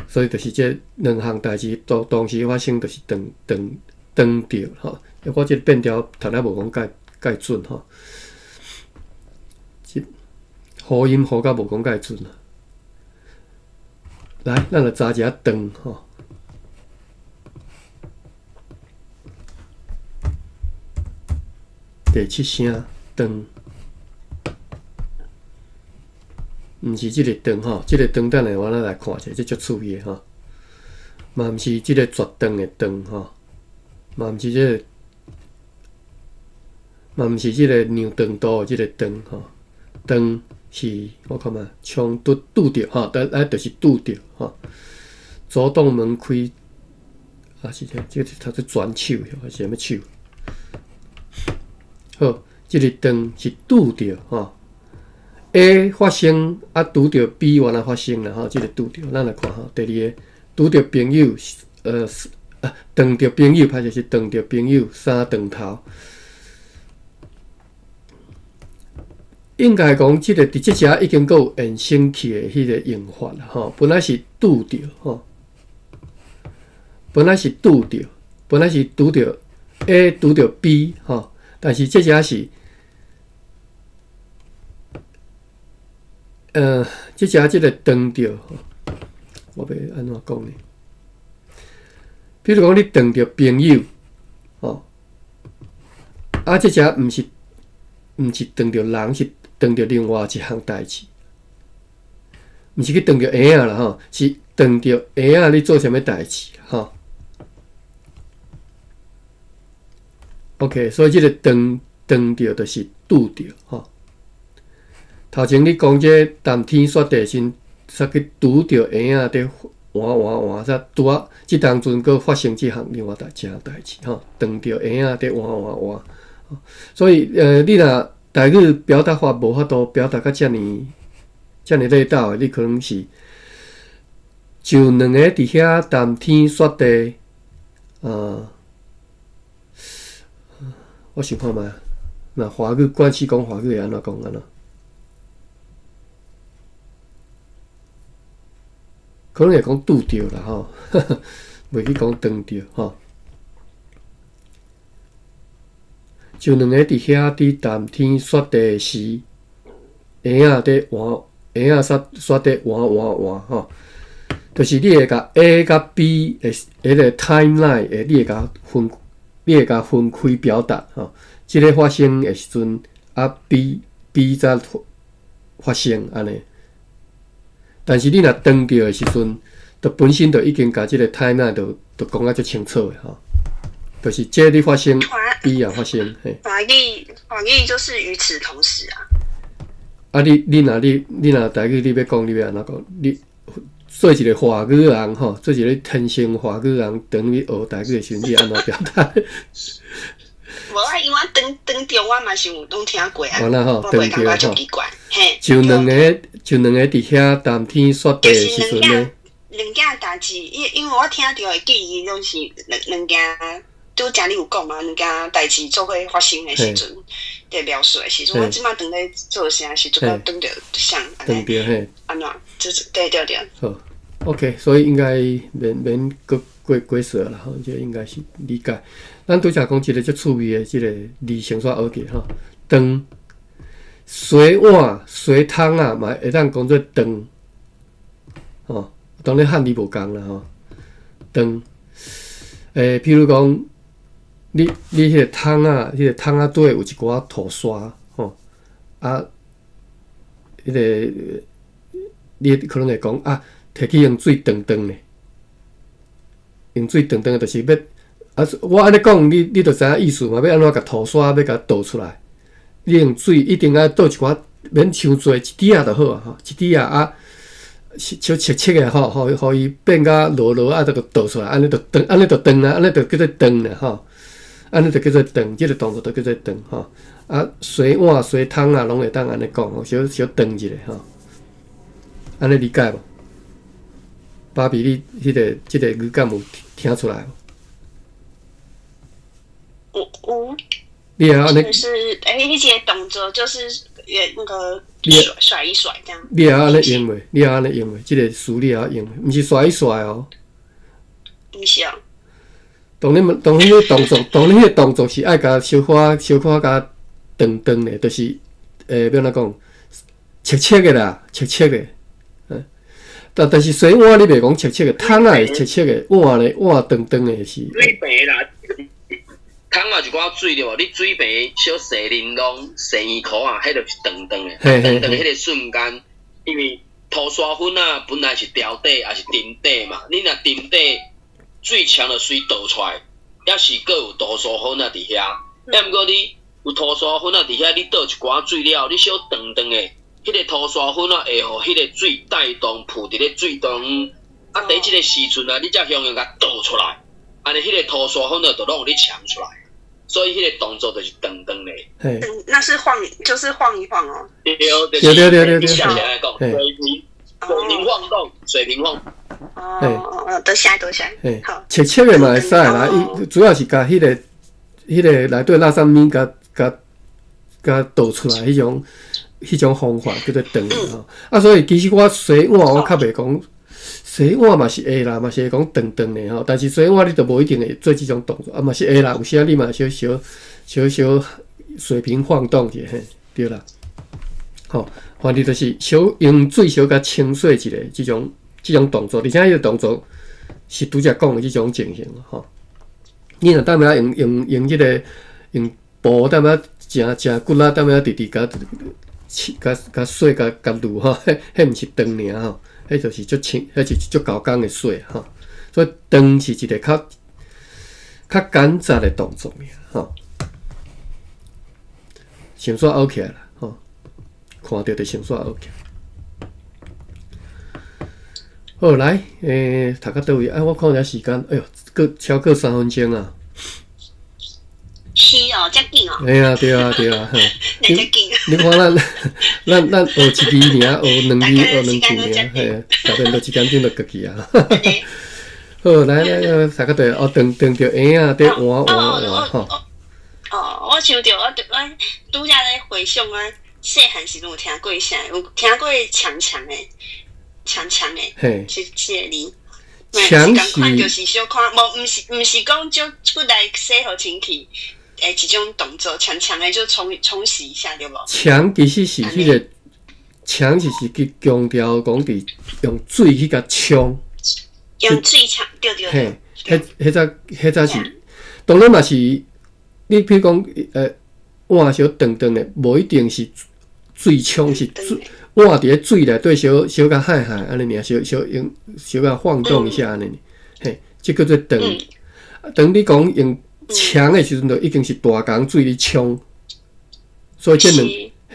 所以就是这两项代志同时发生，就是当着吼。我这变调读了无讲介准吼，辅音辅到无讲介准啊。来，咱来查一下当吼。第7声当。毋是即个当吼，即个当等下我来看者，这足趣味的吼。嘛毋是即个绝当的当吼，嘛毋是即个牛肠刀的即个当吼。当是我看嘛，冲拄着吼，就是拄着吼。左洞门开，是这个它是转手还是啥物手？好，即个当是拄着吼。A 发生拄着 B 原来发生啦吼，即个拄着，咱来看吼。第2个拄着朋友，当着朋友，歹势是当着朋友三当头。应该讲，即个伫即遮已经有衍生起的迄个用法啦吼。本来是拄着吼，本来是拄着 A 拄着 B 吼，但是即遮是。即只个撞着，我要安怎讲呢？比如讲你撞着朋友，即只毋是撞着人，是撞着另外一项代志，毋是去撞着婴仔啦是撞着婴仔你做啥物代志OK， 所以即个撞着就是拄着头前你讲这谈天说地时，煞去拄着婴仔伫换，煞拄啊，即当阵佫发生即项另外代志撞着婴仔伫换。所以你若台语表达法无法度表达到遮尔地道的，你可能是就两个伫遐谈天说地，我想看觅，那华语关系讲华语会安怎讲安怎？可能会讲拄着啦袂去讲撞着就两个伫遐伫谈天说地时，婴仔伫换，婴仔煞伫换就是你会甲 A 甲 B 的迄个 timeline 的，你会甲分开表达即个发生的时阵B 才发生安尼。但是你若撞着的时阵，就本身就已经甲即个 timeline 就讲啊足清楚的就是这你发生 B 也发生。华语就是与此同时你若台语你要讲，你要安怎讲？你做一个华语人做一个天生华语人，等于学台语的时阵，你安怎表达？无因为撞着我嘛是有拢听过完了我袂感觉足奇怪。就两个伫遐谈天说地的时阵呢，两件代志，因为我听到的记忆拢是两件，拄则你有讲嘛，两件代志做伙发生的时阵，在描述的时阵，我即摆当咧做啥是做到撞着像撞着安怎，就是对。好 ，OK， 所以应该免过说啦这应该是理解。咱拄则讲一个足趣味的即个字先煞学过汤、水碗、水汤嘛会当讲做汤当然汉字无共啦汤。譬如讲，你迄个汤底有一寡土沙迄个你可能会讲摕去用水烫咧，用水烫的，就是要我安尼讲，你就知影意思嘛？要安怎甲土沙要甲倒出来？你用水一定要倒一寡，免伤多，一滴就好一滴小切的互伊变甲落就倒出来，安尼就长啊，安尼就叫做长啦安尼就叫做长，即个动作就叫做长水碗、水汤拢会当安尼讲小长一下安尼理解无？芭比，你即个语感有听出来无？有。你安尼就是迄个动作就是那个甩一甩这样。你也安尼用袂？你也安尼用袂？即个词你也用袂？毋是甩一甩毋是当你迄个动作是爱甲小可甲长的，就是要怎讲？切的啦，切的。但是水碗你袂讲切的，汤会切的，碗长的是。水平啦，汤一寡水对无？你水平小细玲珑、细圆箍迄就是长的。长迄个瞬间，因为涂沙粉本来是条底也是沉底嘛，你若沉底最强的水倒出来，也是佫有涂沙粉伫遐。毋过你有涂沙粉伫遐，你倒一寡水了，你小长的。迄个涂沙粉会互迄个水带动浮伫咧水中，伫即个时阵你才向甲倒出来，安尼迄个涂沙粉就拢互你呛出来，所以迄个动作就是长咧。那是就是晃一晃哦。对。像来讲，水平晃动。多谢。好。切的嘛会使啦，伊主要是甲迄个内底垃圾面甲倒出来迄种方法叫做长所以其实我洗碗我较袂讲，洗碗嘛是会啦，嘛是会讲长的但是洗碗你就无一定会做即种动作嘛是会啦，有时你嘛小水平晃动者对啦。吼，反正就是用水小甲清洗一下，即种动作，而且迄个动作是拄则讲的即种情形吼。你若踮遐用迄个用布踮遐诚骨啦，踮遐直甲水甲撸吼，迄毋是长尔吼，迄就是足清，迄是足高工的水吼。所以长是一个较简杂的动作尔吼。绳线拗起来啦吼，看到就绳线拗起来。好，来，读到倒位？我看下时间，哎哟，超过3分钟啊！是哦，遮紧哦。对啊，对啊，对啊，你遮紧。你看咱学一字尔，学两句，学2句尔，嘿，大概都1点钟就过去啊。好，来，读到倒哦，长着婴啊，伫换吼。哦，我想着我拄则咧回想我细汉时阵有听过啥，有听过强强诶。嘿，是个字。强是就是小看，毋是讲就骨来洗互清气，一种动作，强诶就冲洗一下对无？强其实是迄个强，就是去强调讲伫用水去甲冲，用水冲，对。嘿，迄早是，当然嘛是，你譬如讲碗小长的，无一定是水冲是水。碗伫咧水内底小甲海安尼尔，小甲晃动一下安尼，嘿，即叫做长。当你讲用强的时阵，就已经是大缸水咧冲，所以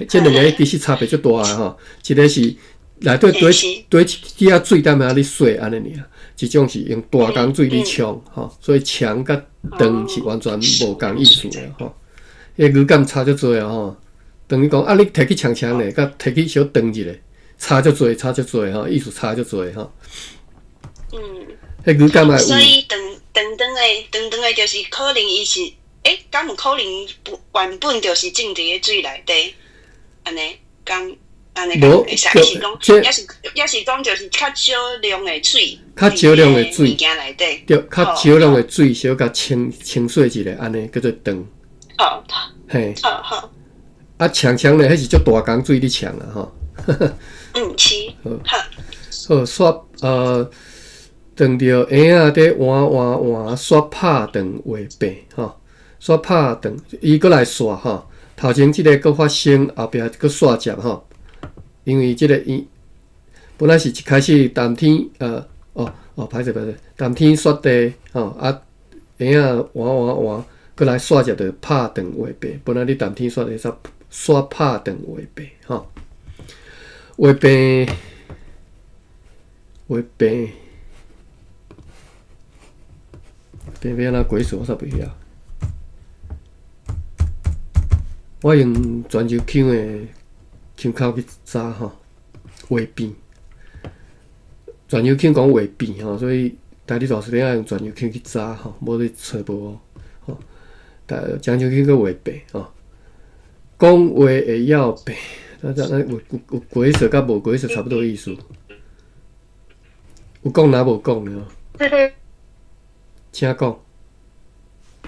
这两个其实差别足大啊吼。一个是内底堆底下水踮遐咧洗安尼尔，一种是用大缸水咧冲吼，所以强甲长是完全无共意思的吼。迄语感差足多啊吼。等于讲啊，你摕去强咧，甲摕去小长一个，差足多吼，意思差足多吼。迄语感嘛有。所以长的，就是可能伊是，敢有可能原本就是浸伫咧水内底，安尼讲，安尼讲会使，也是讲就是较少量的水，较少量的水物件内底，对，较少量的水小甲清洗一下，安尼叫做长。嘿。好。啊，强咧，迄是足大缸水咧强啊，吼。是。好，刷长着婴仔伫换刷拍长画白吼，刷拍长，伊搁来刷吼。头前即个搁发生，后壁搁刷接吼。因为即个伊本来是一开始谈天歹势，谈天刷地吼，啊婴仔换，搁来刷接着拍长画白。本来你谈天刷地刷拍长画白吼，画白要安怎解释我煞袂晓。我用泉州腔的腔口去查吼，画变。泉州腔讲画变吼，所以台语大师兄用泉州腔去查吼，无咧找无吼。但漳州腔个画白吼。讲话会要白，有解释甲无解释差不多意思。有讲哪无讲呢？请讲。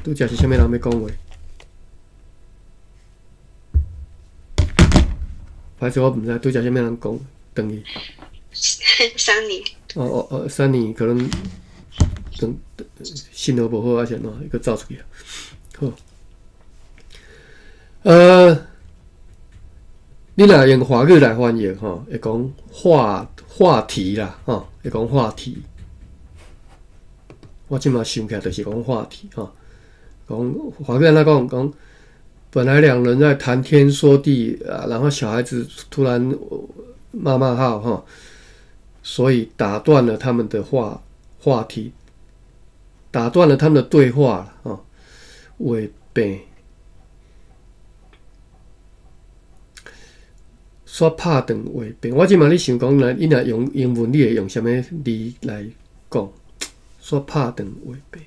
拄则是啥物人要讲话？歹势我毋知拄则啥物人讲，等于。Sunny 可能信号无好还是安怎，伊搁走出去啊。好。你若用华语来翻译吼，会讲话题啦，吼，会讲话题。我即马想起来就是讲话题吼，讲华语安怎讲？本来两人在谈天说地啊，然后小孩子突然骂号哈，所以打断了他们的话题，打断了他们的对话啊，违背。刷拍长画白，我即马咧想讲，你若用英文，你会用啥物字来讲？刷拍长画白，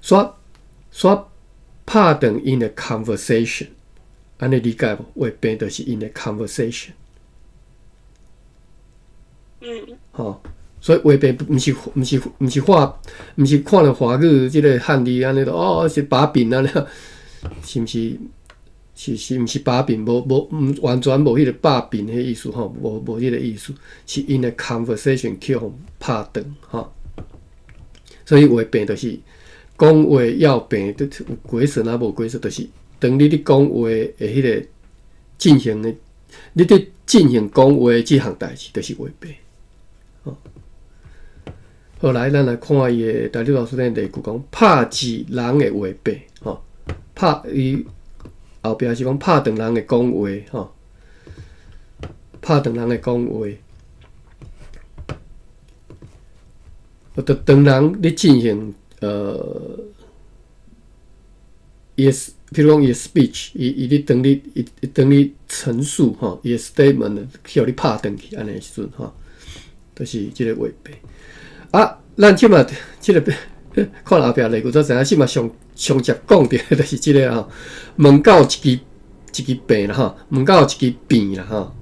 刷拍长 in a conversation， 安尼理解无？画白就是 in a conversation。吼，所以画白毋是看了华语即个汉字安尼是把柄安尼，是毋是？是毋是把柄，无完全无迄个把柄迄意思吼，无迄个意思，是因的 conversation 去互拍断吼。所以话病就是讲话要病，有鬼神啊无鬼神，就是当你讲话的迄个进行的，你伫进行讲话即项代志，就是话病。吼。后来咱来看伊的大刘老师咧例句讲，拍字人的话病吼，拍伊。后壁是讲拍断人的讲话，吼，拍断人的讲话，就当人咧进行伊譬如讲伊的 speech， 伊咧当你陈述吼，伊的 statement 去互你拍断去，安尼时阵吼，就是即个话病。啊，咱即马即个。看后壁例句，才知影，即嘛上直讲着，就是即个吼，门口有一支病啦吼，门口有一支病啦吼。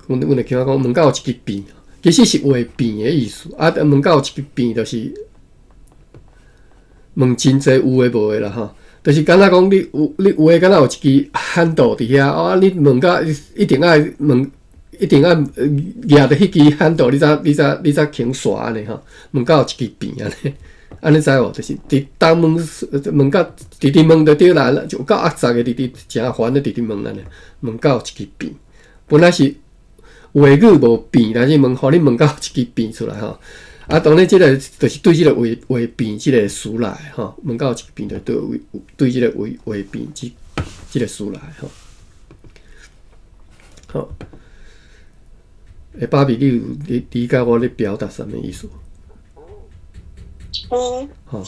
阮会听讲门口有一支病，其实是话病的意思。啊，门口有一支病，就是问真济有诶无诶啦吼。就是敢若讲你有诶，敢若有一支handle伫遐，啊，你门口一定爱问。一定要举着迄支handle，你才肯刷安尼吼。门口有一支柄安尼，安尼知无？就是伫当门口直直问就对啦，就够压杂个直直诚烦的直直问安尼。门口有一支柄，本来是话语无变，但是互你门口有一支柄出来吼。啊，当然即个就是对即个话变即个词来吼，门口有一支柄就对即个话变即个词来吼。好。芭比，你有理解我咧表达什么意思？吼，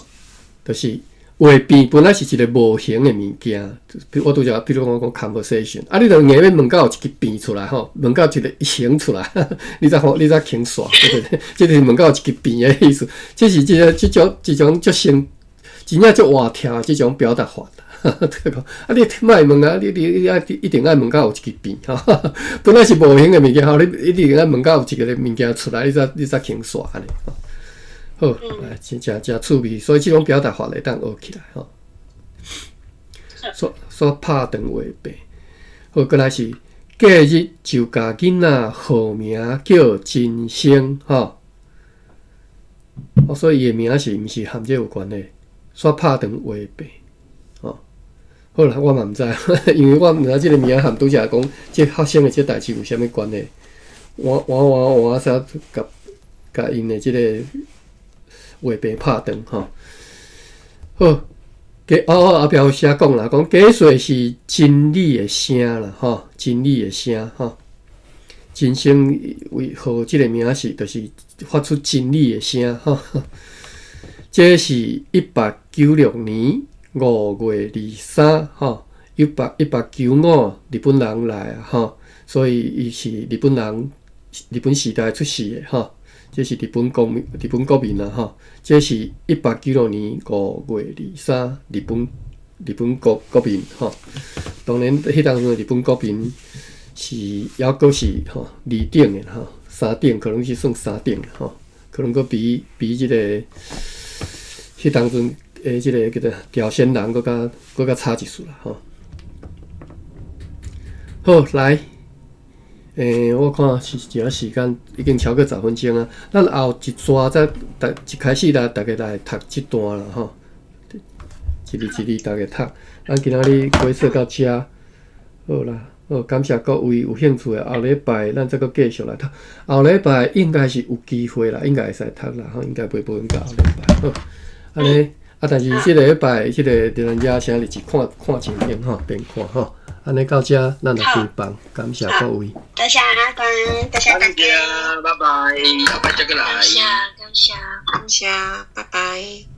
就是话变本来是一个无形的物件，我拄则，比如我讲 conversation， 啊，你著硬要门口有一支变出来吼，门口一个形出来，你才肯耍，对不对？这就是门口有一支变的意思，这是即种足生，真正足活跳即种表达法。啊，你莫问啊！你一定爱门口有一支笔，本来是无形的物件，吼，你一定爱门口有一个物件出来，你才肯刷安尼。好，真趣味，所以这种表达法会当学起来吼。所拍断话病，好，过来是假日就甲囡仔号名叫真生，吼。所以伊的名是毋是含这有关系？所拍断话病。好啦，我嘛毋知，因为我毋知即个名含拄则讲，即发生的即代志有啥物关系？我才甲因的即个话病拍断吼。好，后壁有写讲啦，讲假说是真理的声啦，吼，真理的声吼。真生为号即个名是，就是发出真理的声吼。这是1896年。5月23吼，1895日本人来啊吼，所以伊是日本时代出世的吼，这是日本国民啊吼，这是1896年5月23日本国民吼，当然迄当时日本国民是还阁是吼2等的吼，3等可能是算3等的吼，可能阁比即个迄当阵。即个叫做朝鲜人，搁较差一丝啦吼。好，来，我看是一个时间已经超过10分钟啊。咱后一撮再一开始大家来读这段啦吼，一字大家读。咱今仔日回说到遮，好啦。好，感谢各位有兴趣的，后礼拜咱再搁继续来读。后礼拜应该是有机会啦，应该会使读啦吼，应该袂无到后礼拜。好，安尼。但是即个礼拜，即个着人家啥日子看情形吼，边看吼。安尼到遮，咱就开放，感谢各位。多谢阿公，多谢大家，拜拜，下拜再过来。感谢，感谢，拜拜。